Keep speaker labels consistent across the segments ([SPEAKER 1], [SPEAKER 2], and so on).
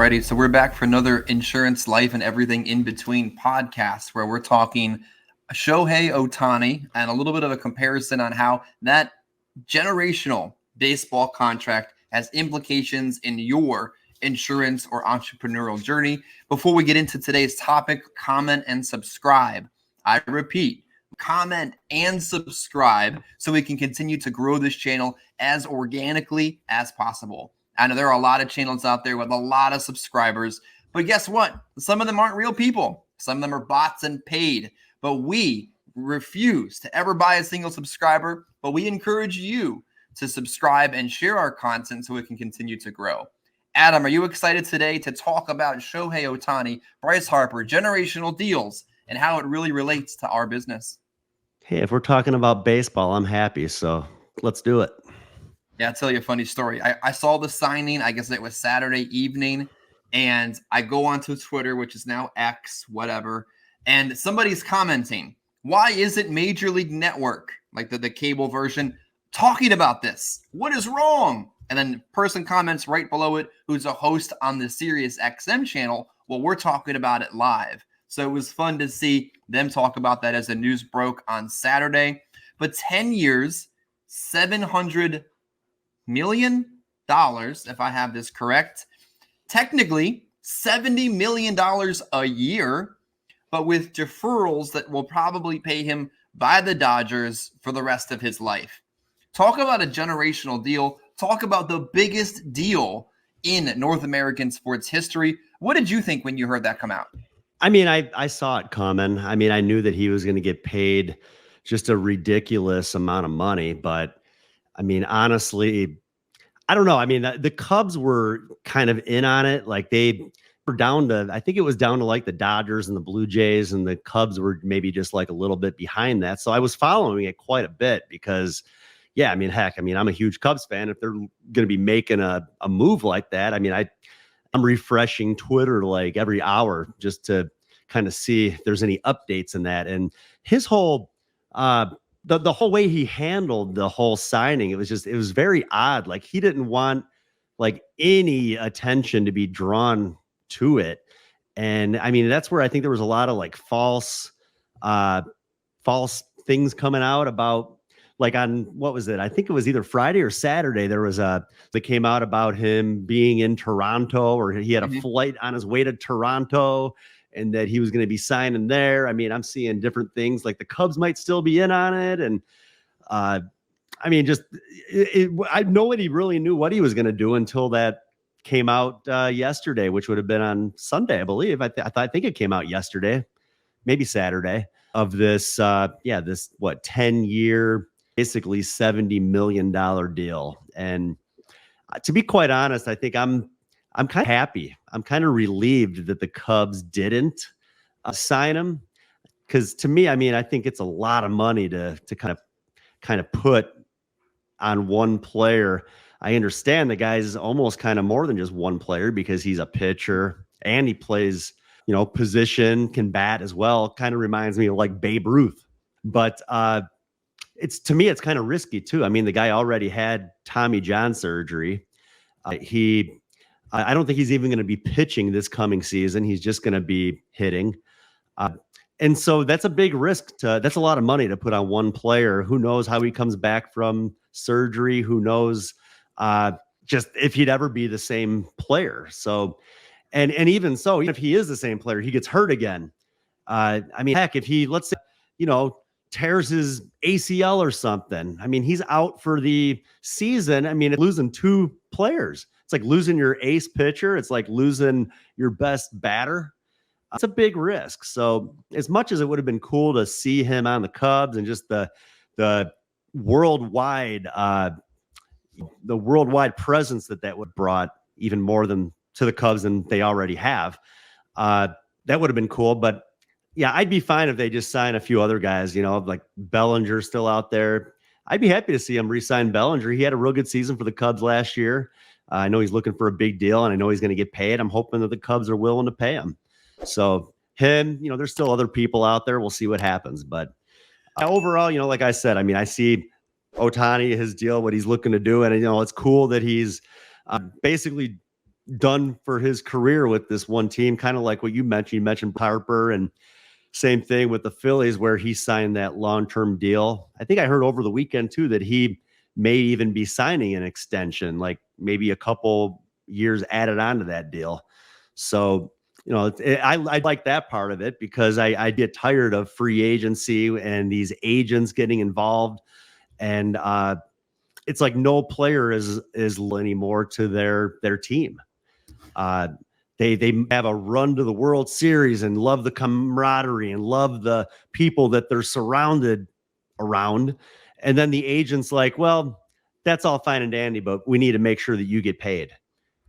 [SPEAKER 1] Alrighty, so we're back for another insurance, life, and everything in between podcast where we're talking Shohei Ohtani and a little bit of a comparison on how that generational baseball contract has implications in your insurance or entrepreneurial journey. Before we get into today's topic, comment and subscribe. I repeat, comment and subscribe so we can continue to grow this channel as organically as possible. I know there are a lot of channels out there with a lot of subscribers, but guess what? Some of them aren't real people. Some of them are bots and paid, but we refuse to ever buy a single subscriber, but we encourage you to subscribe and share our content so we can continue to grow. Adam, are you excited today to talk about Shohei Ohtani, Bryce Harper, generational deals, and how it really relates to our business?
[SPEAKER 2] Hey, if we're talking about baseball, I'm happy, so let's do it.
[SPEAKER 1] Yeah, I'll tell you a funny story. I saw the signing, I guess it was Saturday evening, and I go onto Twitter, which is now X, whatever, and somebody's commenting, why isn't Major League Network, like the cable version, talking about this? What is wrong? And then person comments right below it, who's a host on the Sirius XM channel, well, we're talking about it live. So it was fun to see them talk about that as the news broke on Saturday. But 10 years, $700 million, if I have this correct. Technically, $70 million a year, but with deferrals that will probably pay him by the Dodgers for the rest of his life. Talk about a generational deal. Talk about the biggest deal in North American sports history. What did you think when you heard that come out?
[SPEAKER 2] I mean, I saw it coming. I mean, I knew that he was going to get paid just a ridiculous amount of money, but I mean, honestly, I don't know. I mean, the Cubs were kind of in on it. Like they were down to, I think it was down to like the Dodgers and the Blue Jays, and the Cubs were maybe just like a little bit behind that. So I was following it quite a bit because, yeah, I mean, heck, I mean, I'm a huge Cubs fan. If they're going to be making a move like that, I mean, I'm refreshing Twitter like every hour just to kind of see if there's any updates in that. And his whole, the whole way he handled the whole signing, it was very odd. Like he didn't want like any attention to be drawn to it. And I mean, that's where I think there was a lot of like false things coming out about, like on, what was it? I think it was either Friday or Saturday. There was that came out about him being in Toronto, or he had a flight on his way to Toronto, and that he was going to be signing there. I mean, I'm seeing different things like the Cubs might still be in on it. And I mean, nobody really knew what he was going to do until that came out yesterday, which would have been on Sunday, I believe. I think it came out yesterday, maybe Saturday, of this, this 10-year, basically $70 million deal. And to be quite honest, I think I'm kind of happy. I'm kind of relieved that the Cubs didn't sign him, because to me, I mean, I think it's a lot of money to kind of put on one player. I understand the guy's almost kind of more than just one player because he's a pitcher and he plays, position, can bat as well. Kind of reminds me of like Babe Ruth, but to me, it's kind of risky too. I mean, the guy already had Tommy John surgery. I don't think he's even going to be pitching this coming season. He's just going to be hitting. And so that's a big risk. That's a lot of money to put on one player. Who knows how he comes back from surgery? Who knows just if he'd ever be the same player. So, and even so, even if he is the same player, he gets hurt again. I mean, heck, if he, let's say, tears his ACL or something, I mean, he's out for the season. I mean, losing two players. It's like losing your ace pitcher. It's like losing your best batter. It's a big risk. So as much as it would have been cool to see him on the Cubs and just the worldwide presence that would have brought, even more than to the Cubs than they already have, that would have been cool. But yeah, I'd be fine if they just sign a few other guys, like Bellinger still out there. I'd be happy to see him re-sign Bellinger. He had a real good season for the Cubs last year. I know he's looking for a big deal, and I know he's going to get paid. I'm hoping that the Cubs are willing to pay him. So him, there's still other people out there. We'll see what happens. But overall, like I said, I mean, I see Ohtani, his deal, what he's looking to do. And, it's cool that he's basically done for his career with this one team, kind of like what you mentioned. You mentioned Harper, and same thing with the Phillies, where he signed that long-term deal. I think I heard over the weekend too that he may even be signing an extension, like maybe a couple years added onto that deal. So, I like that part of it, because I get tired of free agency and these agents getting involved. And it's like no player is anymore to their team. Uh, they have a run to the World Series and love the camaraderie and love the people that they're surrounded around. And then the agent's like, well, that's all fine and dandy, but we need to make sure that you get paid.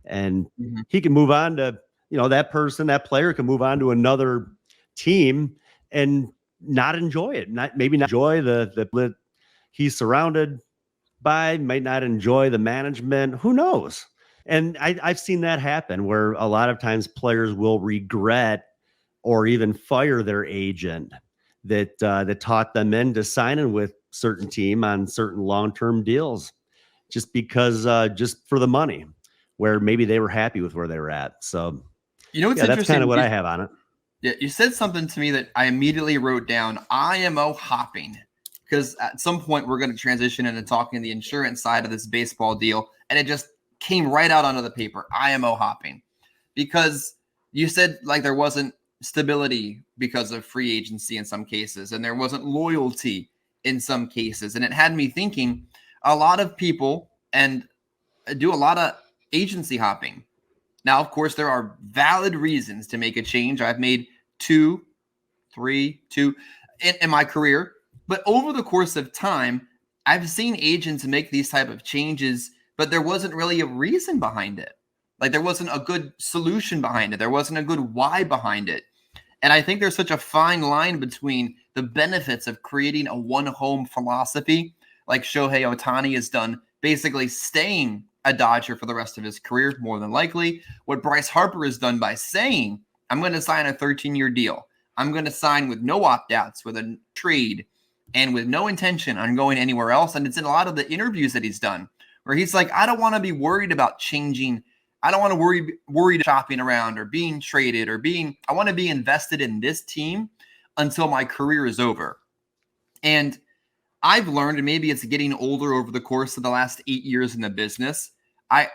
[SPEAKER 2] And he can move on to, that player can move on to another team and not enjoy it, not enjoy the he's surrounded by, might not enjoy the management. Who knows? And I've seen that happen, where a lot of times players will regret or even fire their agent that taught them into signing with certain team on certain long-term deals, just because just for the money, where maybe they were happy with where they were at. So,
[SPEAKER 1] what's
[SPEAKER 2] that's kind of what I have on it.
[SPEAKER 1] Yeah, you said something to me that I immediately wrote down: IMO hopping. Because at some point we're going to transition into talking the insurance side of this baseball deal, and it just came right out onto the paper: IMO hopping. Because you said like there wasn't stability because of free agency in some cases, and there wasn't loyalty in some cases, and it had me thinking a lot of people and do a lot of agency hopping. Now, of course, there are valid reasons to make a change. I've made two in my career. But over the course of time, I've seen agents make these type of changes, but there wasn't really a reason behind it. Like there wasn't a good solution behind it. There wasn't a good why behind it. And I think there's such a fine line between the benefits of creating a one-home philosophy, like Shohei Ohtani has done, basically staying a Dodger for the rest of his career, more than likely. What Bryce Harper has done by saying, I'm going to sign a 13-year deal. I'm going to sign with no opt-outs, with a trade, and with no intention on going anywhere else. And it's in a lot of the interviews that he's done, where he's like, I don't want to be worried about changing. I don't want to worried shopping around or being traded I want to be invested in this team until my career is over. And I've learned, and maybe it's getting older over the course of the last 8 years in the business, I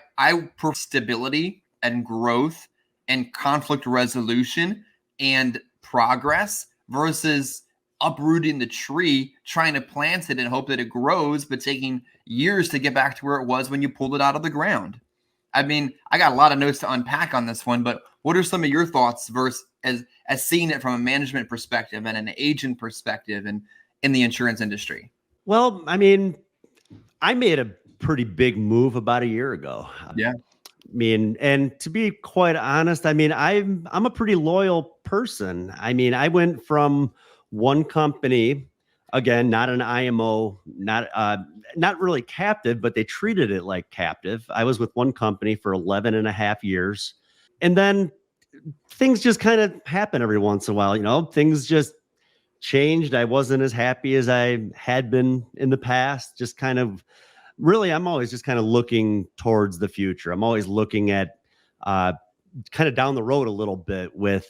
[SPEAKER 1] prefer stability and growth and conflict resolution and progress versus uprooting the tree, trying to plant it and hope that it grows, but taking years to get back to where it was when you pulled it out of the ground. I mean, I got a lot of notes to unpack on this one, but what are some of your thoughts versus as seeing it from a management perspective and an agent perspective and in the insurance industry?
[SPEAKER 2] Well, I mean, I made a pretty big move about a year ago.
[SPEAKER 1] Yeah.
[SPEAKER 2] I mean, and to be quite honest, I mean, I'm a pretty loyal person. I mean, I went from one company, again, not an IMO, not really captive, but they treated it like captive. I was with one company for 11 and a half years. And then things just kind of happen every once in a while. Things just changed. I wasn't as happy as I had been in the past. Just kind of really, I'm always just kind of looking towards the future. I'm always looking at kind of down the road a little bit with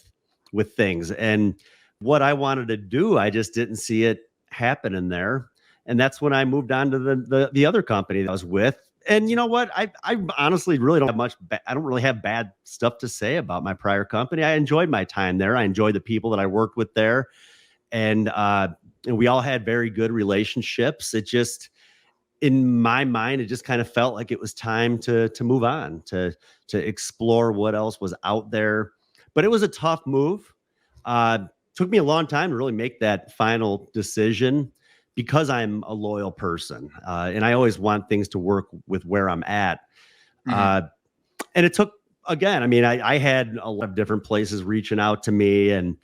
[SPEAKER 2] things. And what I wanted to do, I just didn't see it happen in there. And that's when I moved on to the other company that I was with. And you know what? I honestly really don't have much. I don't really have bad stuff to say about my prior company. I enjoyed my time there. I enjoyed the people that I worked with there. And we all had very good relationships. It just, in my mind, it just kind of felt like it was time to move on, to explore what else was out there. But it was a tough move. Took me a long time to really make that final decision, because I'm a loyal person, and I always want things to work with where I'm at. And it took, again, I mean, I had a lot of different places reaching out to me and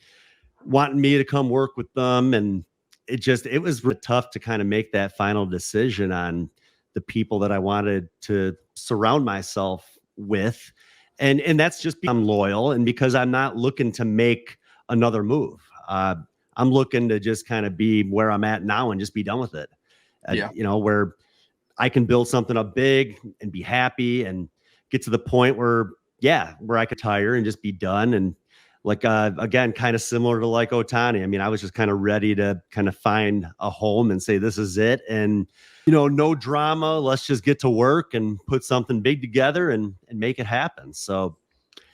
[SPEAKER 2] wanting me to come work with them. And it was really tough to kind of make that final decision on the people that I wanted to surround myself with. And that's just because I'm loyal and because I'm not looking to make another move. I'm looking to just kind of be where I'm at now and just be done with it. Where I can build something up big and be happy and get to the point where yeah, where I could tire and just be done. And like, again, kind of similar to like Otani. I mean, I was just kind of ready to kind of find a home and say, this is it. And, no drama. Let's just get to work and put something big together and make it happen. So,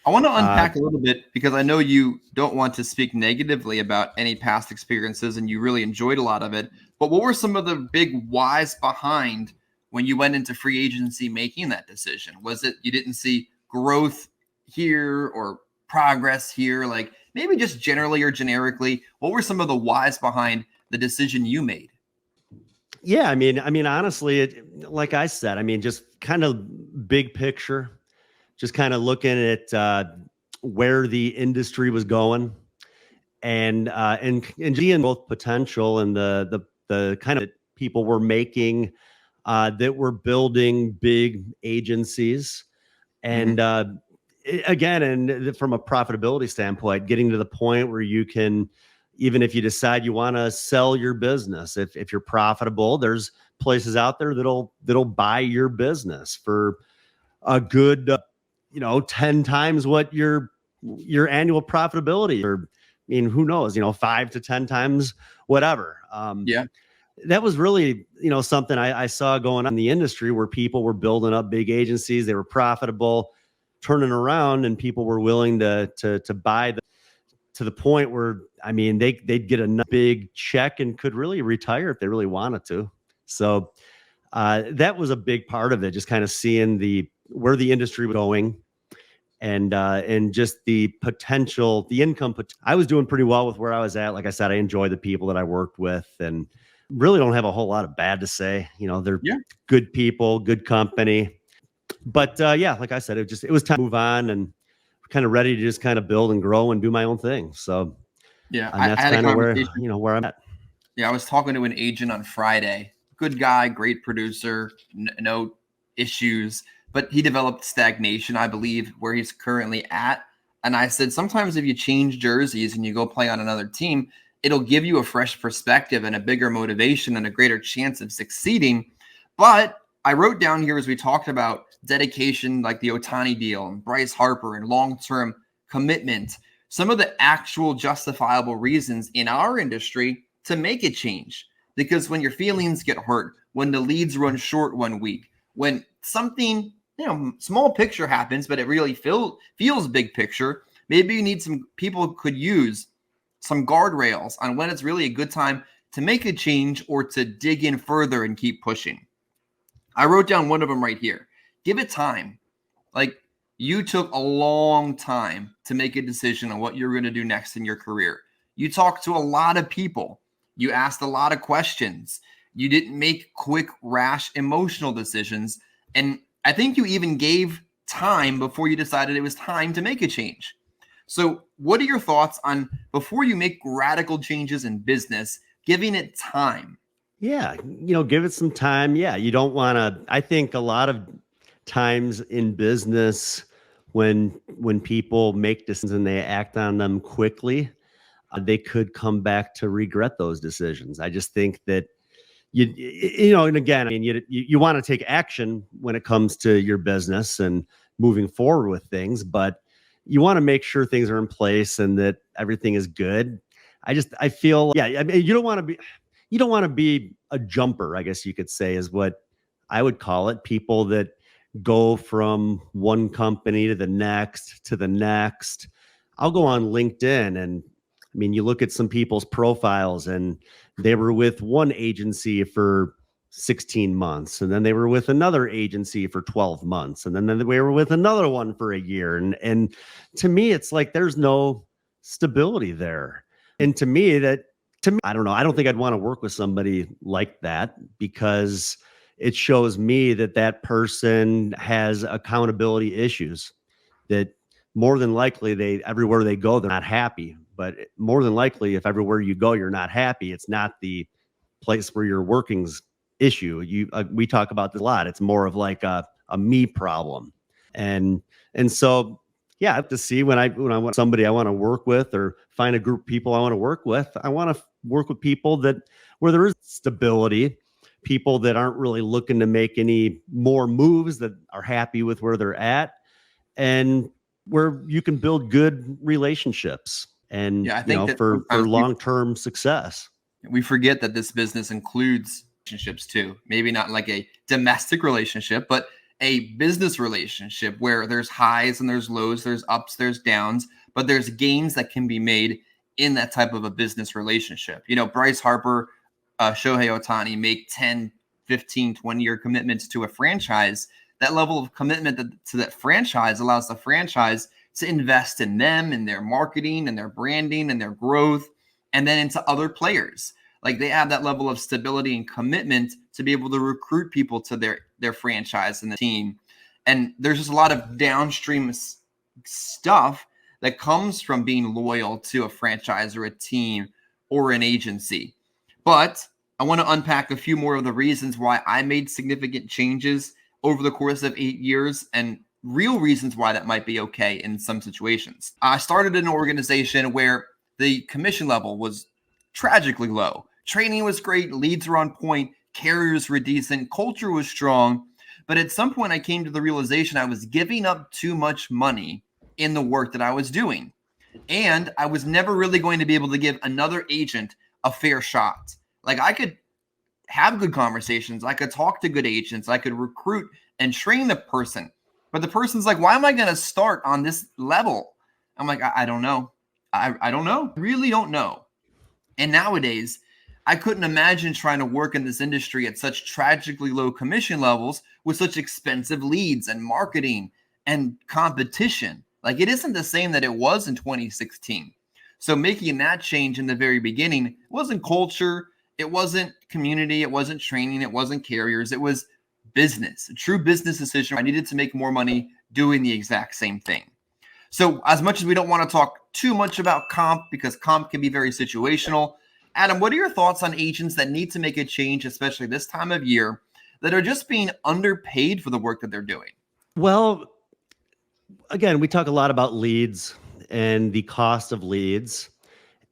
[SPEAKER 1] I want to unpack a little bit because I know you don't want to speak negatively about any past experiences and you really enjoyed a lot of it. But what were some of the big whys behind when you went into free agency making that decision? Was it you didn't see growth here or progress here? Like maybe just generally or generically, what were some of the whys behind the decision you made?
[SPEAKER 2] yeah, honestly, like I said, just kind of big picture, just kind of looking at where the industry was going, and seeing both potential and the kind of people were making that were building big agencies, and again, and from a profitability standpoint, getting to the point where you can, even if you decide you want to sell your business, if you're profitable, there's places out there that'll buy your business for a good 10 times what your annual profitability, or who knows, 5 to 10 times whatever.
[SPEAKER 1] Yeah.
[SPEAKER 2] That was really something I saw going on in the industry, where people were building up big agencies, they were profitable, turning around, and people were willing to buy to the point where they'd get a big check and could really retire if they really wanted to. So that was a big part of it, just kind of seeing where the industry was going, and just the potential, the income. I was doing pretty well with where I was at. Like I said, I enjoy the people that I worked with, and really don't have a whole lot of bad to say. They're good people, good company. But yeah, like I said, it was time to move on, and kind of ready to just kind of build and grow and do my own thing. So
[SPEAKER 1] Yeah.
[SPEAKER 2] and that's
[SPEAKER 1] I had a
[SPEAKER 2] kind of
[SPEAKER 1] conversation.
[SPEAKER 2] where I'm at.
[SPEAKER 1] Yeah, I was talking to an agent on Friday. Good guy, great producer, no issues, but he developed stagnation, I believe, where he's currently at. And I said, sometimes if you change jerseys and you go play on another team, it'll give you a fresh perspective and a bigger motivation and a greater chance of succeeding. But I wrote down here, as we talked about dedication, like the Otani deal and Bryce Harper and long-term commitment, some of the actual justifiable reasons in our industry to make a change. Because when your feelings get hurt, when the leads run short one week, when something, small picture happens, but it really feels big picture, maybe you need some people could use some guardrails on when it's really a good time to make a change or to dig in further and keep pushing. I wrote down one of them right here. Give it time. Like you took a long time to make a decision on what you're going to do next in your career. You talked to a lot of people. You asked a lot of questions. You didn't make quick, rash, emotional decisions. And I think you even gave time before you decided it was time to make a change. So, what are your thoughts on before you make radical changes in business, giving it time?
[SPEAKER 2] Yeah, give it some time. Yeah, you don't want to. I think a lot of times in business, when people make decisions and they act on them quickly, they could come back to regret those decisions. I just think that and again, you want to take action when it comes to your business and moving forward with things, but you want to make sure things are in place and that everything is good. I feel, yeah, you don't want to be a jumper, I guess you could say, is what I would call it. People that go from one company to the next. I'll go on LinkedIn, and you look at some people's profiles, and they were with one agency for 16 months, and then they were with another agency for 12 months, and then they were with another one for a year. And to me, it's like there's no stability there. And to me, I don't know. I don't think I'd want to work with somebody like that, because it shows me that person has accountability issues, that more than likely everywhere they go, they're not happy. But more than likely, if everywhere you go, you're not happy, it's not the place where you're working's issue. We talk about this a lot. It's more of like a me problem. And so, yeah, I have to see when I want somebody I want to work with, or find a group of people I want to work with. I want to work with people where there is stability, people that aren't really looking to make any more moves, that are happy with where they're at. and where you can build good relationships and,
[SPEAKER 1] Yeah, I think that
[SPEAKER 2] for
[SPEAKER 1] sometimes
[SPEAKER 2] long-term success.
[SPEAKER 1] we forget that this business includes relationships too. Maybe not like a domestic relationship, but a business relationship where there's highs and there's lows, there's ups, there's downs, but there's gains that can be made in that type of a business relationship. Bryce Harper, Shohei Ohtani make 10, 15, 20-year commitments to a franchise. That level of commitment to that franchise allows the franchise to invest in them, in their marketing and their branding and their growth, and then into other players. Like they have that level of stability and commitment to be able to recruit people to their franchise and the team. And there's just a lot of downstream stuff that comes from being loyal to a franchise or a team or an agency. But I want to unpack a few more of the reasons why I made significant changes over the course of 8 years and real reasons why that might be okay in some situations. I started an organization where the commission level was tragically low. Training was great, leads were on point, carriers were decent, culture was strong. But at some point, I came to the realization I was giving up too much money in the work that I was doing. And I was never really going to be able to give another agent a fair shot. Like I could have good conversations, I could talk to good agents, I could recruit and train the person. But the person's like, why am I going to start on this level? I'm like, I don't know. I don't know. I really don't know. And nowadays, I couldn't imagine trying to work in this industry at such tragically low commission levels with such expensive leads and marketing and competition. Like it isn't the same that it was in 2016. So making that change in the very beginning wasn't culture, it wasn't community, it wasn't training, it wasn't carriers, it was business, a true business decision. I needed to make more money doing the exact same thing. So as much as we don't want to talk too much about comp because comp can be very situational, Adam, what are your thoughts on agents that need to make a change, especially this time of year, that are just being underpaid for the work that they're doing?
[SPEAKER 2] Well, again, we talk a lot about leads and the cost of leads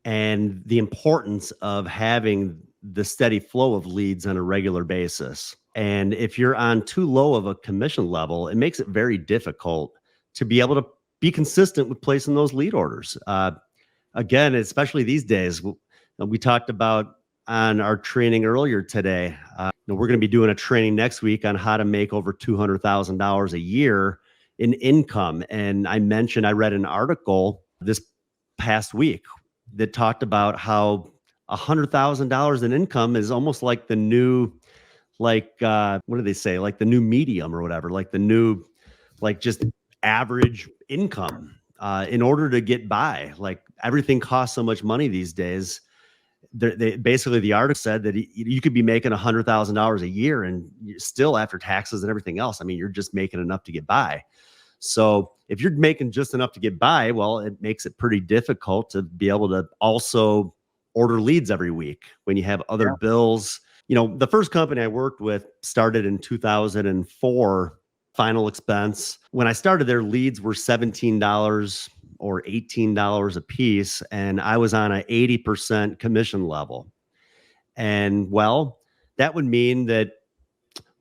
[SPEAKER 2] and the importance of having the steady flow of leads on a regular basis. And if you're on too low of a commission level, it makes it very difficult to be able to be consistent with placing those lead orders. Again, especially these days, we talked about on our training earlier today. We're going to be doing a training next week on how to make over $200,000 a year in income. And I read an article this past week that talked about how $100,000 in income is almost like the new, what do they say? Like the new medium or whatever, like the new, like just average income in order to get by. Like everything costs so much money these days. Basically, the article said that you could be making $100,000 a year and still after taxes and everything else, I mean, you're just making enough to get by. So if you're making just enough to get by, well, it makes it pretty difficult to be able to also order leads every week when you have other bills. The first company I worked with started in 2004, final expense. When I started, their leads were $17 or $18 a piece, and I was on an 80% commission level. And well, that would mean that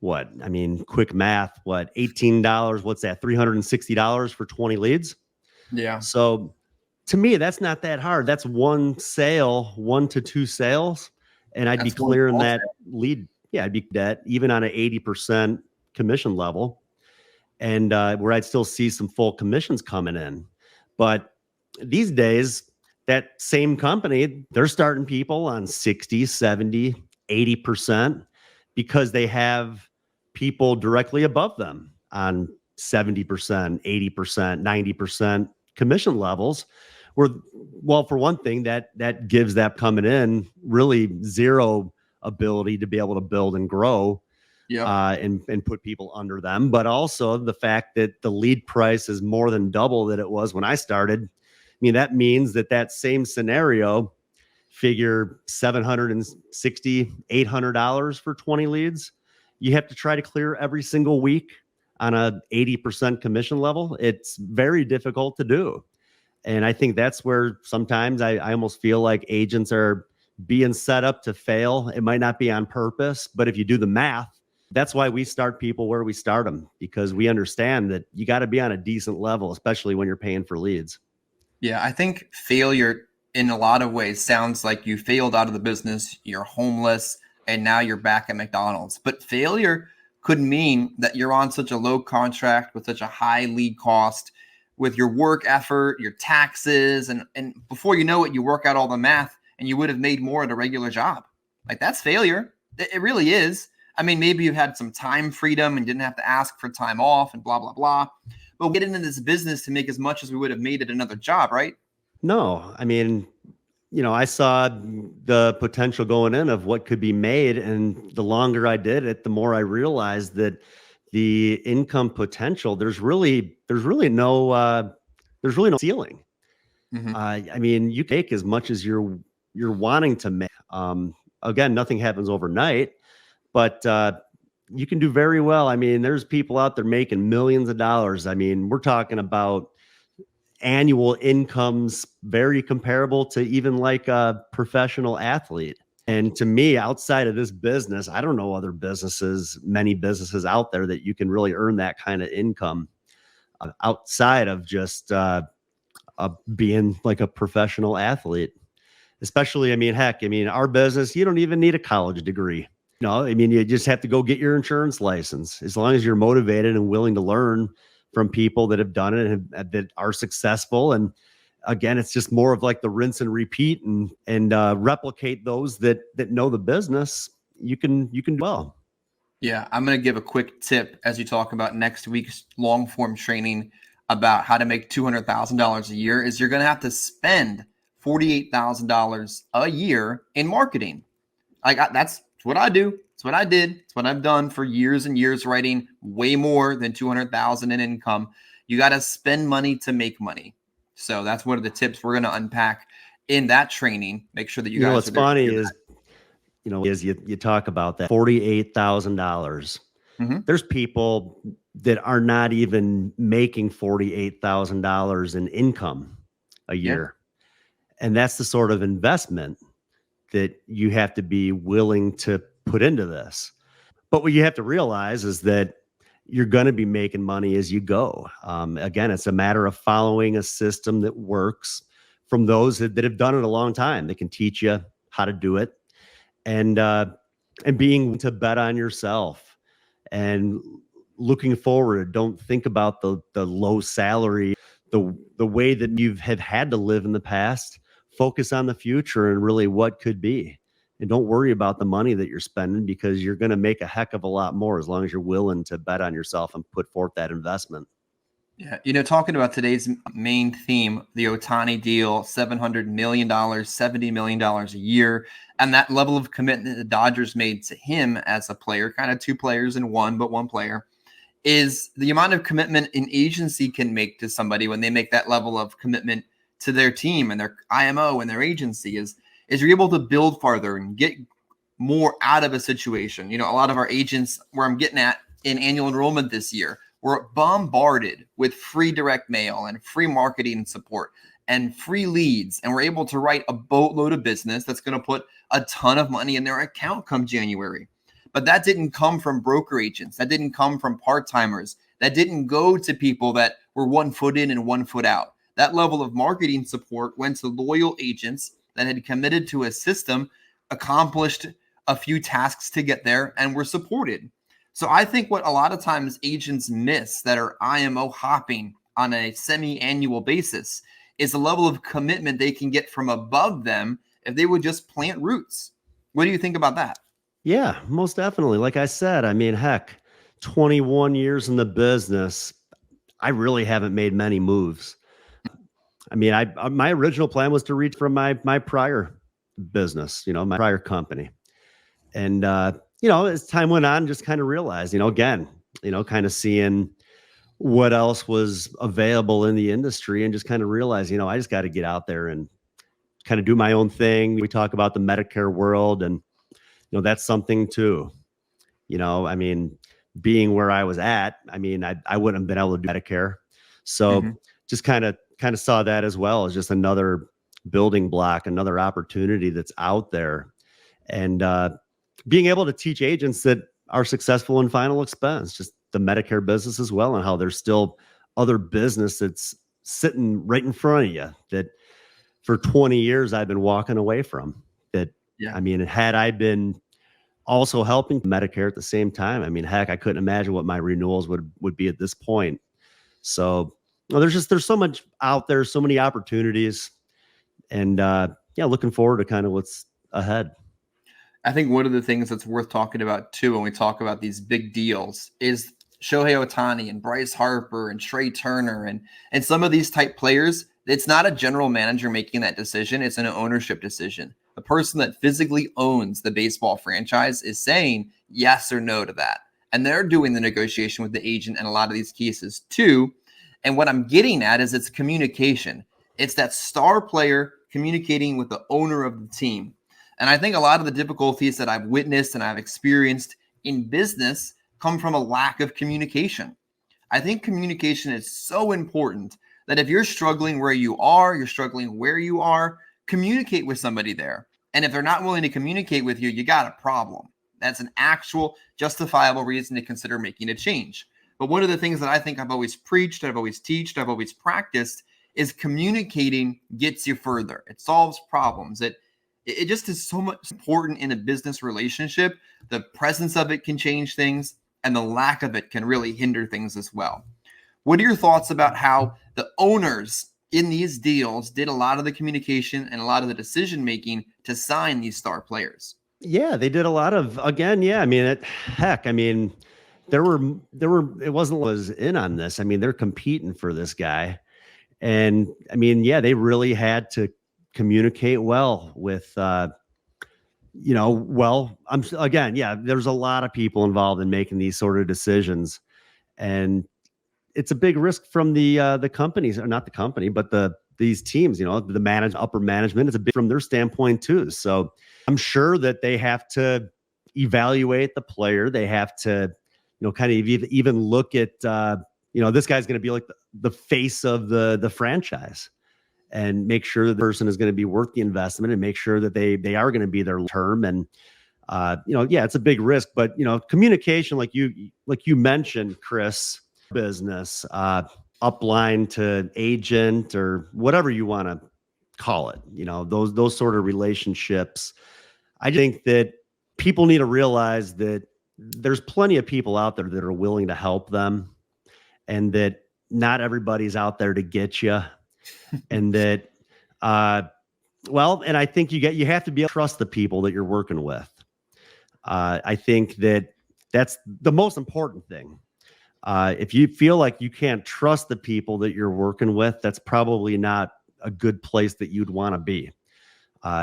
[SPEAKER 2] quick math, $18, what's that? $360 for 20 leads.
[SPEAKER 1] Yeah.
[SPEAKER 2] So to me, that's not that hard. That's one sale, 1 to 2 sales. And I'd be clearing that lead. Yeah, I'd be that even on an 80% commission level. And where I'd still see some full commissions coming in. But these days, that same company, they're starting people on 60, 70, 80% because they have people directly above them on 70%, 80%, 90% commission levels. Well, for one thing, that gives that coming in really zero ability to be able to build and grow.
[SPEAKER 1] Yeah.
[SPEAKER 2] And put people under them, but also the fact that the lead price is more than double that it was when I started. I mean, that means that same scenario, figure $760, $800 for 20 leads. You have to try to clear every single week on a 80% commission level. It's very difficult to do. And I think that's where sometimes I almost feel like agents are being set up to fail. It might not be on purpose, but if you do the math, That's why we start people where we start them, because we understand that you got to be on a decent level, especially when you're paying for leads.
[SPEAKER 1] Yeah, I think failure in a lot of ways sounds like you failed out of the business, you're homeless, and now you're back at McDonald's. But failure could mean that you're on such a low contract with such a high lead cost with your work effort, your taxes, and before you know it, you work out all the math and you would have made more at a regular job. Like that's failure. It really is. I mean, maybe you had some time freedom and didn't have to ask for time off and blah, blah, blah. But we get into this business to make as much as we would have made at another job, right?
[SPEAKER 2] No, I mean, I saw the potential going in of what could be made. And the longer I did it, the more I realized that the income potential, there's really no ceiling.
[SPEAKER 1] Mm-hmm.
[SPEAKER 2] I mean, you can make as much as you're wanting to make. Again, nothing happens overnight, but you can do very well. I mean, there's people out there making millions of dollars. I mean, we're talking about annual incomes very comparable to even like a professional athlete. And to me, outside of this business, I don't know many businesses out there that you can really earn that kind of income outside of just being like a professional athlete. Especially, I mean, heck, I mean, our business, you don't even need a college degree. No, I mean, you just have to go get your insurance license. As long as you're motivated and willing to learn from people that have done it and that are successful. And again, it's just more of like the rinse and repeat and replicate those that know the business. You can do well.
[SPEAKER 1] Yeah, I'm going to give a quick tip as you talk about next week's long form training about how to make $200,000 a year is you're going to have to spend $48,000 a year in marketing. That's what I do. It's what I did. It's what I've done for years and years, writing way more than 200,000 in income. You got to spend money to make money. So that's one of the tips we're going to unpack in that training. Make sure that you guys.
[SPEAKER 2] What's funny is, you talk about that $48,000.
[SPEAKER 1] Mm-hmm.
[SPEAKER 2] There's people that are not even making $48,000 in income a year. Yeah. And that's the sort of investment that you have to be willing to put into this. But what you have to realize is that you're going to be making money as you go. Again, it's a matter of following a system that works from those that have done it a long time. They can teach you how to do it, and being to bet on yourself and looking forward. Don't think about the low salary, the way that you have had to live in the past. Focus on the future and really what could be. And don't worry about the money that you're spending, because you're going to make a heck of a lot more as long as you're willing to bet on yourself and put forth that investment.
[SPEAKER 1] Yeah. Talking about today's main theme, the Ohtani deal, $700 million, $70 million a year, and that level of commitment the Dodgers made to him as a player, kind of two players in one, but one player, is the amount of commitment an agency can make to somebody when they make that level of commitment to their team and their IMO and their agency is you're able to build farther and get more out of a situation. A lot of our agents, where I'm getting at in annual enrollment this year, were bombarded with free direct mail and free marketing support and free leads. And we're able to write a boatload of business that's going to put a ton of money in their account come January. But that didn't come from broker agents. That didn't come from part-timers. That didn't go to people that were 1 foot in and 1 foot out. That level of marketing support went to loyal agents that had committed to a system, accomplished a few tasks to get there, and were supported. So I think what a lot of times agents miss that are IMO hopping on a semi-annual basis is the level of commitment they can get from above them if they would just plant roots. What do you think about that?
[SPEAKER 2] Yeah, most definitely. Like I said, I mean, heck, 21 years in the business, I really haven't made many moves. I mean, my original plan was to reach from my prior business, my prior company. And, as time went on, just kind of realized, again, kind of seeing what else was available in the industry and just kind of realized, I just got to get out there and kind of do my own thing. We talk about the Medicare world, and, that's something too. I mean, being where I was at, I mean, I wouldn't have been able to do Medicare. So just kind of saw that as well as just another building block, another opportunity that's out there. And being able to teach agents that are successful in final expense, just the Medicare business as well, and how there's still other business that's sitting right in front of you that for 20 years I've been walking away from. That,
[SPEAKER 1] Yeah.
[SPEAKER 2] I mean, had I been also helping Medicare at the same time, I mean, heck, I couldn't imagine what my renewals would be at this point. So, well, there's so much out there, so many opportunities, and yeah, looking forward to kind of what's ahead.
[SPEAKER 1] I think one of the things that's worth talking about too when we talk about these big deals is Shohei Ohtani and Bryce Harper and Trey Turner and some of these type players. It's not a general manager making that decision. It's an ownership decision. The person that physically owns the baseball franchise is saying yes or no to that. And they're doing the negotiation with the agent in a lot of these cases too. And what I'm getting at is it's communication. It's that star player communicating with the owner of the team. And I think a lot of the difficulties that I've witnessed and I've experienced in business come from a lack of communication. I think communication is so important that if you're struggling where you are, you're struggling where you are, communicate with somebody there. And if they're not willing to communicate with you, you got a problem. That's an actual justifiable reason to consider making a change. But one of the things that I think I've always preached, I've always taught, I've always practiced is communicating gets you further. It solves problems. It just is so much important in a business relationship. The presence of it can change things, and the lack of it can really hinder things as well. What are your thoughts about how the owners in these deals did a lot of the communication and a lot of the decision making to sign these star players?
[SPEAKER 2] Yeah, they did a lot of, again, yeah, I mean, heck, I mean, it wasn't was in on this. I mean, they're competing for this guy. And I mean, yeah, they really had to communicate well with, again, yeah, there's a lot of people involved in making these sort of decisions. And it's a big risk from the companies, or not the company, but these teams, the upper management is a big from their standpoint too. So I'm sure that they have to evaluate the player. They have to, kind of even look at, this guy's going to be like the face of the franchise, and make sure that the person is going to be worth the investment, and make sure that they are going to be their term. And yeah, it's a big risk, but communication, like you mentioned, Chris, business, upline to agent, or whatever you want to call it, those sort of relationships. I think that people need to realize that there's plenty of people out there that are willing to help them, and that not everybody's out there to get you. And that, and I think you have to be able to trust the people that you're working with. I think that's the most important thing. If you feel like you can't trust the people that you're working with, that's probably not a good place that you'd want to be.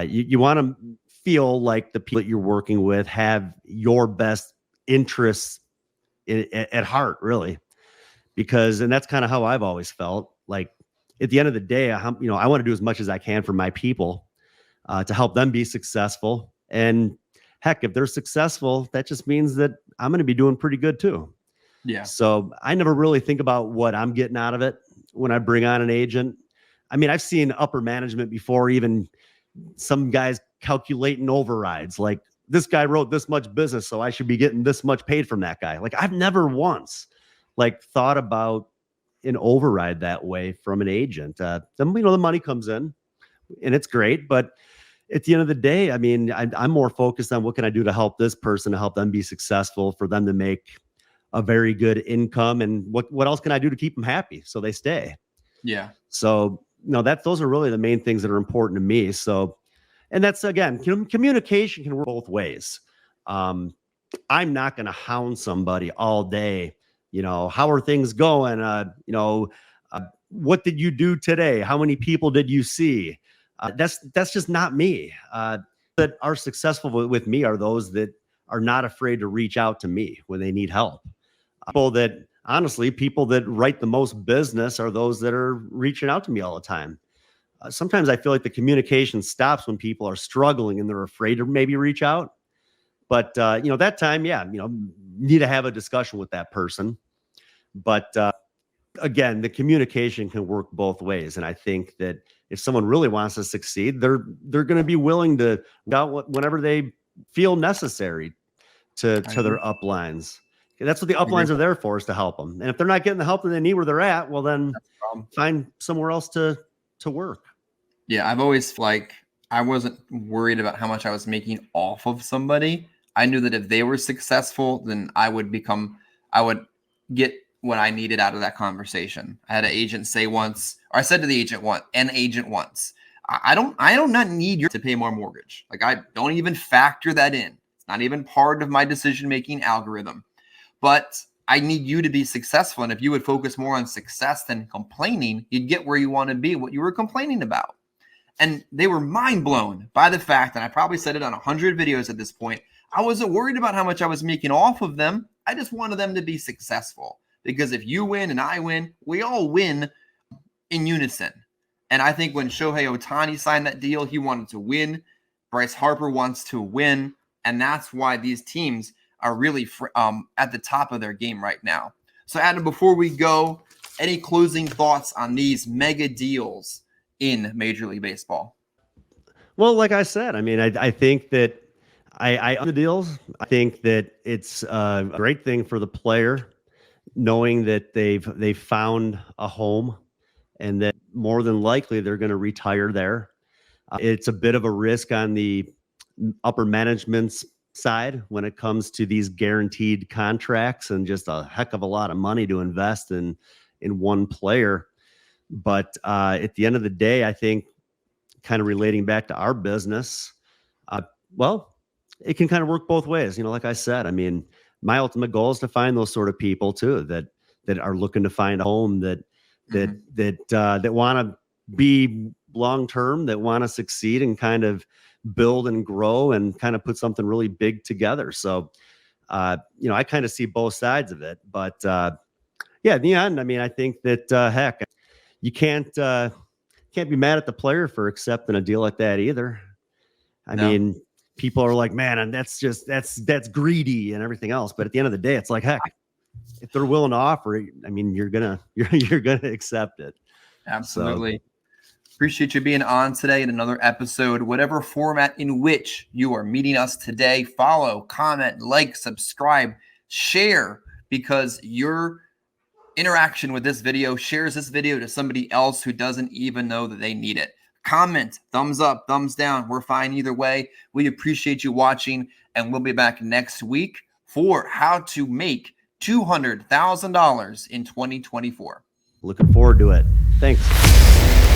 [SPEAKER 2] You want to feel like the people that you're working with have your best interests at heart, really, and that's kind of how I've always felt. Like, at the end of the day, I want to do as much as I can for my people, to help them be successful. And heck, if they're successful, that just means that I'm going to be doing pretty good too.
[SPEAKER 1] Yeah.
[SPEAKER 2] So I never really think about what I'm getting out of it when I bring on an agent. I mean, I've seen upper management before, even some guys calculating overrides. Like, this guy wrote this much business, so I should be getting this much paid from that guy. Like, I've never once thought about an override that way from an agent. The money comes in and it's great, but at the end of the day, I mean, I'm more focused on what can I do to help this person, to help them be successful, for them to make a very good income, and what else can I do to keep them happy so they stay?
[SPEAKER 1] Yeah.
[SPEAKER 2] So, those are really the main things that are important to me. So, and that's, again, communication can work both ways. I'm not going to hound somebody all day. How are things going? What did you do today? How many people did you see? That's just not me. That are successful with me are those that are not afraid to reach out to me when they need help. People that write the most business are those that are reaching out to me all the time. Sometimes I feel like the communication stops when people are struggling and they're afraid to maybe reach out. But, that time, yeah, need to have a discussion with that person. But again, the communication can work both ways. And I think that if someone really wants to succeed, they're going to be willing to go out whenever they feel necessary to their uplines. That's what the uplines are there for, is to help them. And if they're not getting the help that they need where they're at, well, then find somewhere else to work.
[SPEAKER 1] Yeah, I've always I wasn't worried about how much I was making off of somebody. I knew that if they were successful, then I would get what I needed out of that conversation. I had an agent say once, or I said to the agent once, I don't not need you to pay more mortgage. Like, I don't even factor that in. It's not even part of my decision-making algorithm. But I need you to be successful. And if you would focus more on success than complaining, you'd get where you want to be, what you were complaining about. And they were mind blown by the fact, and I probably said it on 100 videos at this point, I wasn't worried about how much I was making off of them. I just wanted them to be successful. Because if you win and I win, we all win in unison. And I think when Shohei Ohtani signed that deal, he wanted to win. Bryce Harper wants to win. And that's why these teams are really at the top of their game right now. So, Adam, before we go, any closing thoughts on these mega deals in Major League Baseball?
[SPEAKER 2] Well, like I said, I mean, I think that I own the deals. I think that it's a great thing for the player, knowing that they've found a home and that more than likely they're going to retire there. It's a bit of a risk on the upper management's side when it comes to these guaranteed contracts, and just a heck of a lot of money to invest in one player. But at the end of the day, I think, kind of relating back to our business, well, it can kind of work both ways. Like I said, I mean, my ultimate goal is to find those sort of people too, that are looking to find a home, that want to be long-term, that want to succeed and kind of build and grow and kind of put something really big together. So, I kind of see both sides of it, but yeah, in the end, I mean, I think that, heck, you can't be mad at the player for accepting a deal like that either. I mean, people are like, man, and that's greedy and everything else. But at the end of the day, it's like, heck, if they're willing to offer it, I mean, you're gonna accept it.
[SPEAKER 1] Absolutely. So, appreciate you being on today in another episode. Whatever format in which you are meeting us today, follow, comment, like, subscribe, share, because your interaction with this video shares this video to somebody else who doesn't even know that they need it. Comment, thumbs up, thumbs down. We're fine either way. We appreciate you watching, and we'll be back next week for how to make $200,000 in 2024.
[SPEAKER 2] Looking forward to it. Thanks.